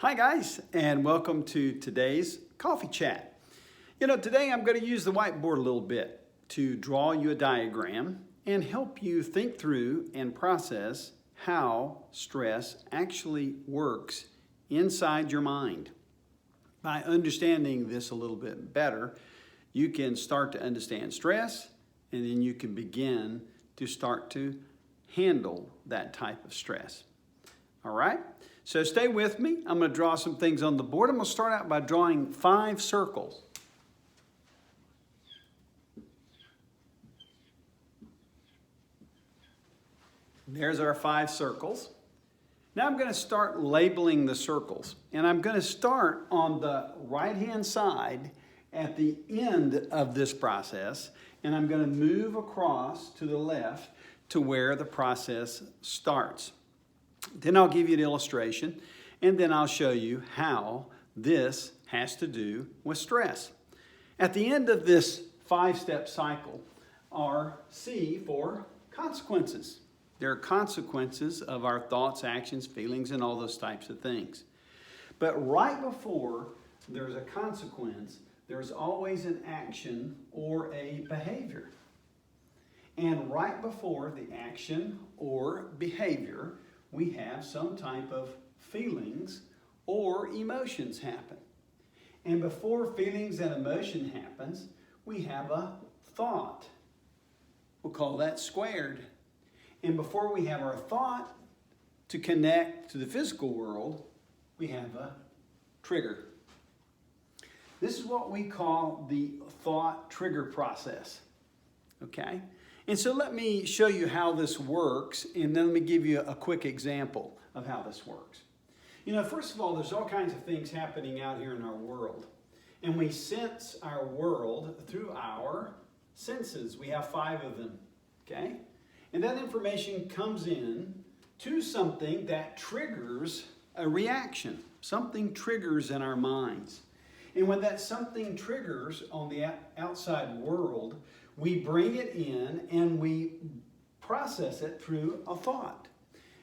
Hi guys, and welcome to today's coffee chat. Today I'm going to use the whiteboard a little bit to draw you a diagram and help you think through and process how stress actually works inside your mind. By understanding this a little bit better, you can start to understand stress, and then you can begin to start to handle that type of stress. All right, so stay with me. I'm going to draw some things on the board. I'm going to start out by drawing 5 circles. There's our 5 circles. Now I'm going to start labeling the circles, and I'm going to start on the right-hand side at the end of this process, and I'm going to move across to the left to where the process starts. Then I'll give you an illustration, and then I'll show you how this has to do with stress. At the end of this 5-step cycle are C for consequences. There are consequences of our thoughts, actions, feelings, and all those types of things. But right before there's a consequence, there's always an action or a behavior. And right before the action or behavior, we have some type of feelings or emotions happen. And before feelings and emotion happens, we have a thought. We'll call that squared. And before we have our thought to connect to the physical world, we have a trigger. This is what we call the thought trigger process. Okay? And so let me show you how this works, and then let me give you a quick example of how this works. First of all, there's all kinds of things happening out here in our world. And we sense our world through our senses. We have 5 of them, okay? And that information comes in to something that triggers a reaction. Something triggers in our minds. And when that something triggers on the outside world, we bring it in and we process it through a thought.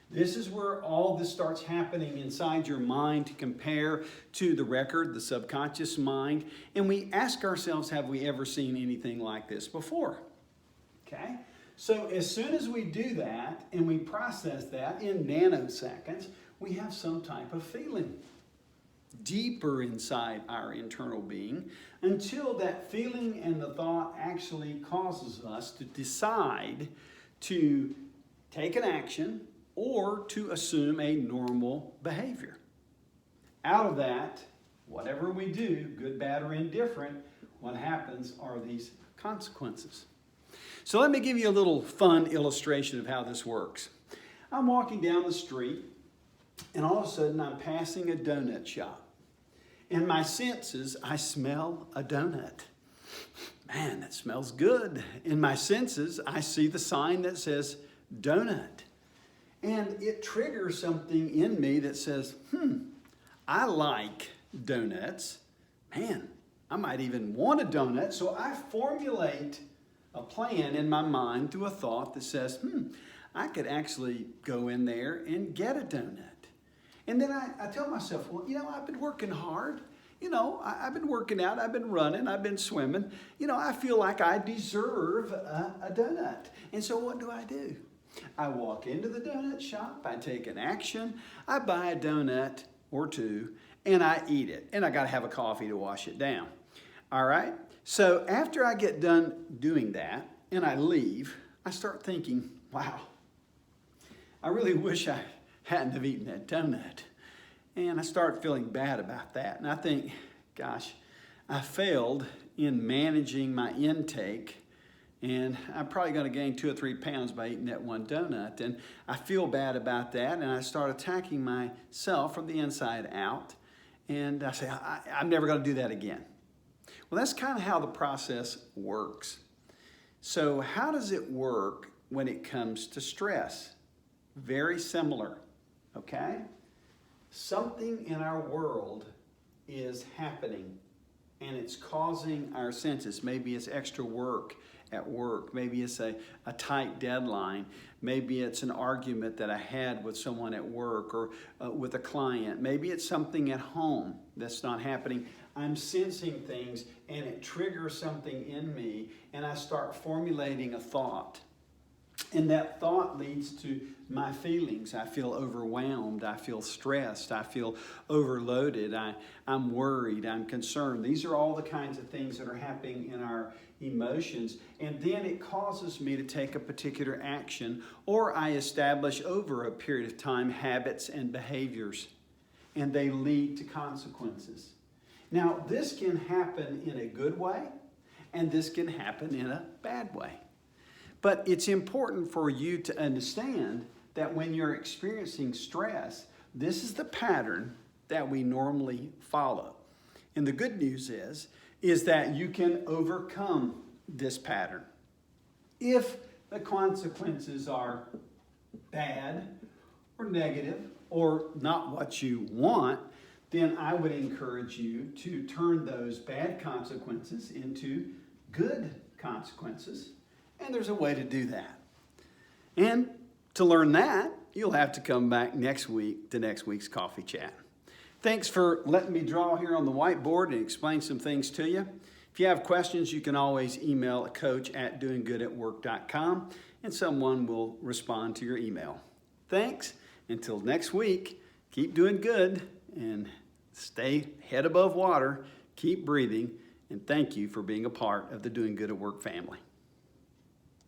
This is where all this starts happening inside your mind to compare to the record, the subconscious mind. And we ask ourselves, have we ever seen anything like this before? Okay? So as soon as we do that and we process that in nanoseconds, we have some type of feeling deeper inside our internal being until that feeling and the thought actually causes us to decide to take an action or to assume a normal behavior. Out of that, whatever we do, good, bad, or indifferent, what happens are these consequences. So let me give you a little fun illustration of how this works. I'm walking down the street, and all of a sudden I'm passing a donut shop. In my senses, I smell a donut. Man, that smells good. In my senses, I see the sign that says donut. And it triggers something in me that says, I like donuts. Man, I might even want a donut. So I formulate a plan in my mind through a thought that says, I could actually go in there and get a donut. And then I tell myself, well, I've been working hard. I've been working out. I've been running. I've been swimming. I feel like I deserve a donut. And so what do? I walk into the donut shop. I take an action. I buy a donut or 2, and I eat it. And I got to have a coffee to wash it down. All right? So after I get done doing that and I leave, I start thinking, wow, I really wish I hadn't have eaten that donut. And I start feeling bad about that. And I think, gosh, I failed in managing my intake, and I'm probably going to gain 2 or 3 pounds by eating that one donut. And I feel bad about that, and I start attacking myself from the inside out. And I say, I'm never going to do that again. Well, that's kind of how the process works. So how does it work when it comes to stress? Very similar, okay? Something in our world is happening, and it's causing our senses. Maybe it's extra work at work. Maybe it's a tight deadline. Maybe it's an argument that I had with someone at work or with a client. Maybe it's something at home that's not happening. I'm sensing things and it triggers something in me, and I start formulating a thought. And that thought leads to my feelings. I feel overwhelmed. I feel stressed. I feel overloaded. I'm worried. I'm concerned. These are all the kinds of things that are happening in our emotions. And then it causes me to take a particular action, or I establish over a period of time habits and behaviors, and they lead to consequences. Now, this can happen in a good way, and this can happen in a bad way. But it's important for you to understand that when you're experiencing stress, this is the pattern that we normally follow. And the good news is that you can overcome this pattern. If the consequences are bad or negative or not what you want, then I would encourage you to turn those bad consequences into good consequences. And there's a way to do that. And to learn that, you'll have to come back next week to next week's Coffee Chat. Thanks for letting me draw here on the whiteboard and explain some things to you. If you have questions, you can always email a coach@doinggoodAtWork.com, and someone will respond to your email. Thanks. Until next week, keep doing good and stay head above water. Keep breathing. And thank you for being a part of the Doing Good at Work family.